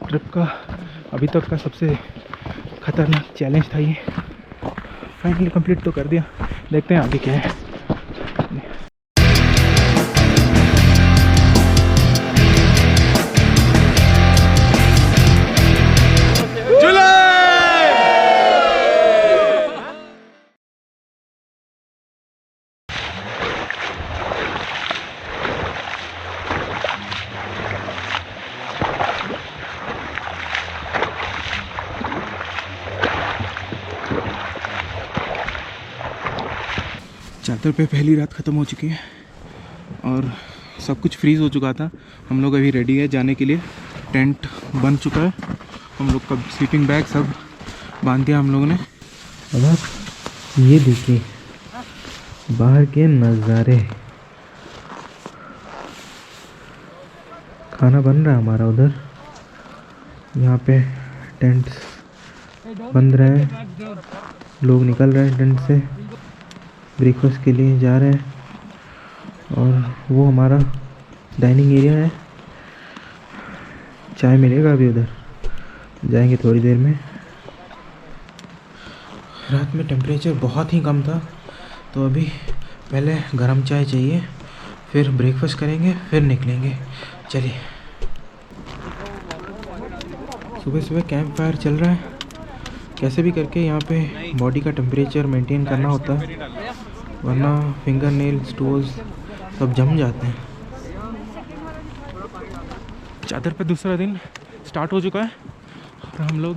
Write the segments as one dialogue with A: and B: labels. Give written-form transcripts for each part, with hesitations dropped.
A: Trip का अभी तक का सबसे खतरनाक चैलेंज था ये। फाइनली कंप्लीट तो कर दिया, देखते हैं आगे क्या है। चादर पे पहली रात ख़त्म हो चुकी है और सब कुछ फ्रीज़ हो चुका था। हम लोग अभी रेडी है जाने के लिए। टेंट बन चुका है, हम लोग का स्लीपिंग बैग सब बांध दिया हम लोगों ने।
B: अब आप ये देखिए बाहर के नज़ारे। खाना बन रहा है हमारा उधर, यहाँ पे टेंट बन रहे हैं, लोग निकल रहे हैं टेंट से, ब्रेकफास्ट के लिए जा रहे हैं। और वो हमारा डाइनिंग एरिया है, चाय मिलेगा अभी उधर, जाएंगे थोड़ी देर में। रात में टेम्परेचर बहुत ही कम था, तो अभी पहले गरम चाय चाहिए, फिर ब्रेकफास्ट करेंगे, फिर निकलेंगे। चलिए। सुबह सुबह कैंप फायर चल रहा है। कैसे भी करके यहाँ पे बॉडी का टेम्परेचर मेंटेन करना होता है, वरना फिंगर नेल्स टोल्स सब जम जाते हैं।
A: चादर पे दूसरा दिन स्टार्ट हो चुका है और हम लोग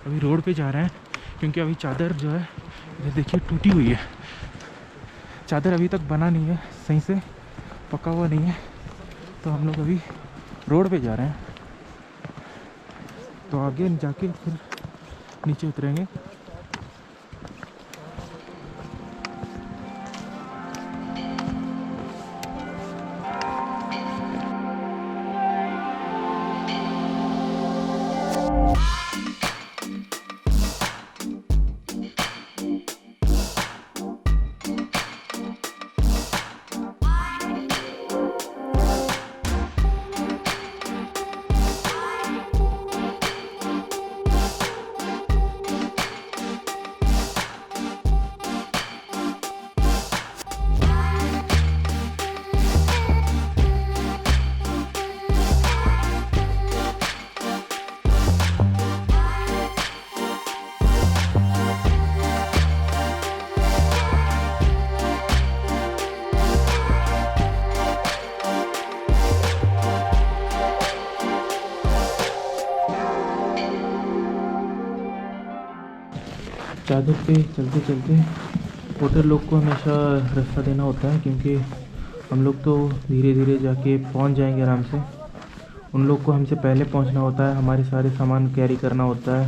A: अभी रोड पे जा रहे हैं, क्योंकि अभी चादर जो है ये देखिए टूटी हुई है। चादर अभी तक बना नहीं है, सही से पका हुआ नहीं है, तो हम लोग अभी रोड पे जा रहे हैं। तो आगे जाके फिर नीचे उतरेंगे।
B: चादर पे चलते चलते पोर्टर लोग को हमेशा रास्ता देना होता है, क्योंकि हम लोग तो धीरे धीरे जाके पहुंच जाएंगे आराम से। उन लोग को हमसे पहले पहुंचना होता है, हमारे सारे सामान कैरी करना होता है,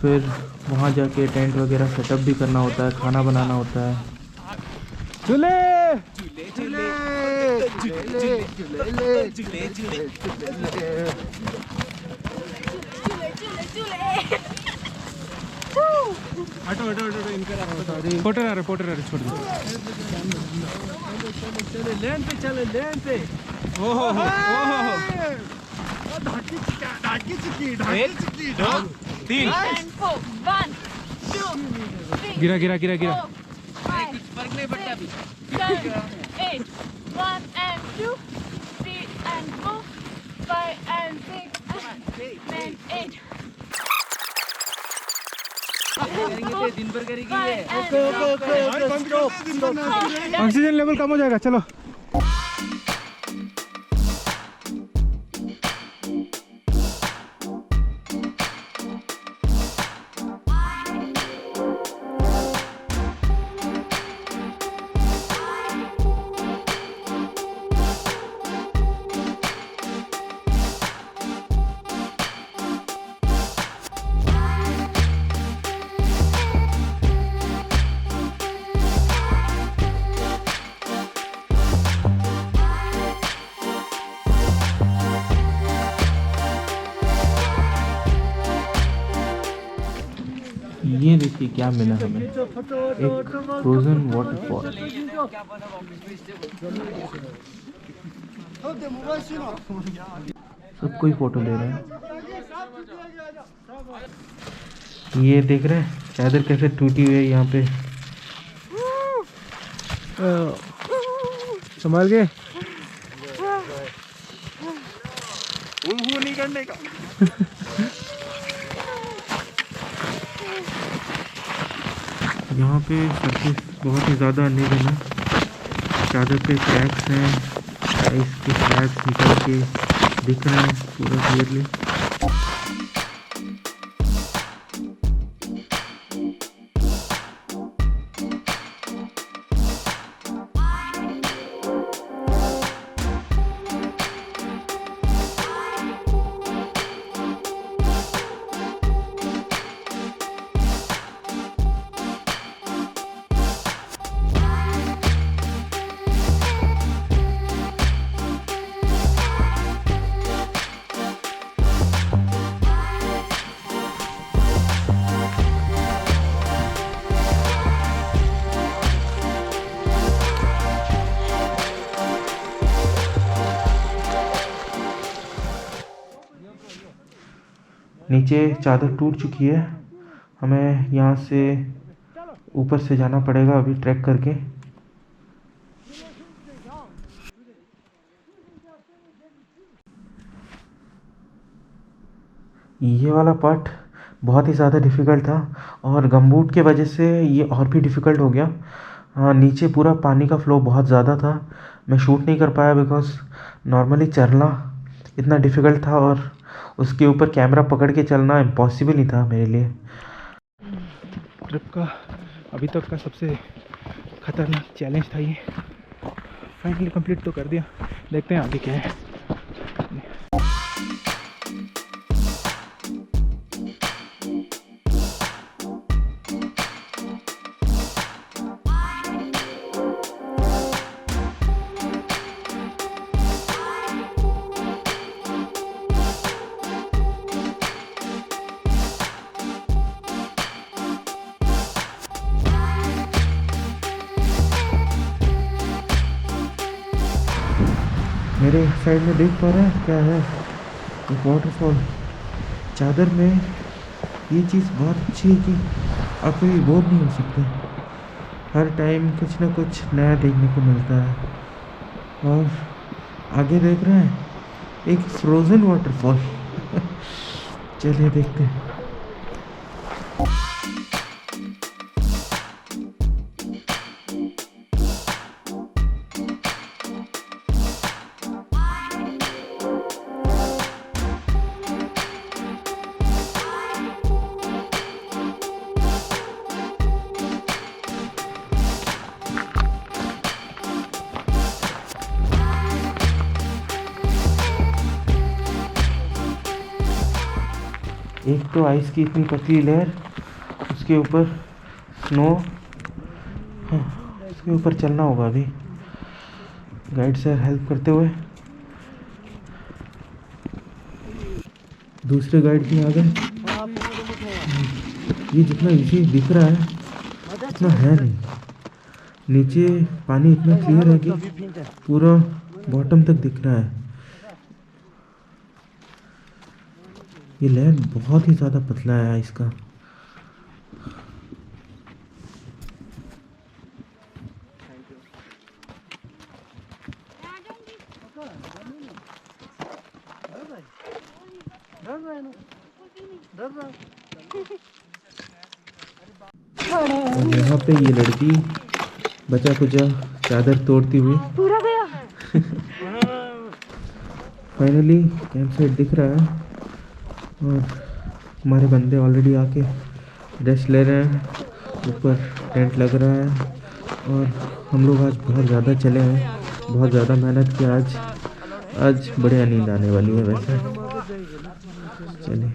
B: फिर वहां जाके टेंट वगैरह सेटअप भी करना होता है, खाना बनाना होता है।
A: झूले पोटर आ रहे छोड़ दो।
C: लेन पे चले लेन पे।
A: ओहो तीन गिरा
D: फर्क नहीं पड़ता अभी। 8 1 and 2 3 and 4 5 and 6 7 8
C: करेंगे दिन भर करेगी ये।
A: ऑक्सीजन लेवल कम हो जाएगा, चलो।
B: ये देखिए क्या मिला हमें, एक फ्रोजन वाटरफॉल। सब कोई फ़ोटो ले रहा है। ये देख रहे हैं चादर कैसे टूटी हुई है यहाँ पे।
A: संभाल के।
C: नहीं करने का।
B: यहाँ पे सरफेस बहुत ही ज़्यादा अनइवन है। चादर पे क्रैक्स हैं, आइस के स्लैब्स निकल के दिख रहे हैं पूरा क्लियरली। नीचे चादर टूट चुकी है, हमें यहाँ से ऊपर से जाना पड़ेगा अभी ट्रैक करके। ये वाला पार्ट बहुत ही ज़्यादा डिफ़िकल्ट था और गमबूट के वजह से ये और भी डिफ़िकल्ट हो गया। नीचे पूरा पानी का फ्लो बहुत ज़्यादा था, मैं शूट नहीं कर पाया बिकॉज़ नॉर्मली चढ़ना इतना डिफ़िकल्ट था और उसके ऊपर कैमरा पकड़ के चलना इम्पॉसिबल ही था मेरे लिए।
A: ट्रिप का अभी तक का सबसे खतरनाक चैलेंज था ये। फाइनली कंप्लीट तो कर दिया, देखते हैं आगे क्या है।
B: मेरे साइड में देख पा रहे हैं क्या है, एक वाटरफॉल। चादर में ये चीज़ बहुत अच्छी है कि आप कभी बोर नहीं हो सकते, हर टाइम कुछ ना कुछ नया देखने को मिलता है। और आगे देख रहे हैं एक फ्रोज़न वाटरफॉल। चलिए देखते हैं। एक तो आइस की इतनी पतली लेयर, उसके ऊपर स्नो, उसके ऊपर चलना होगा अभी गाइड सर हेल्प करते हुए। दूसरे गाइड भी आ गए। ये जितना इजी दिख रहा है उतना है नहीं, नीचे पानी इतना क्लियर है कि पूरा बॉटम तक दिख रहा है। ये लेयर बहुत ही ज़्यादा पतला है इसका। और यहाँ पे ये लड़की बचा कुचा चादर तोड़ती हुई
D: पूरा गया।
B: फाइनली कैंप साइट दिख रहा है और हमारे बंदे ऑलरेडी आके रेस्ट ले रहे हैं। ऊपर टेंट लग रहा है और हम लोग आज बहुत ज़्यादा चले हैं, बहुत ज़्यादा मेहनत की। आज बढ़िया नींद आने वाली है वैसे। चलिए।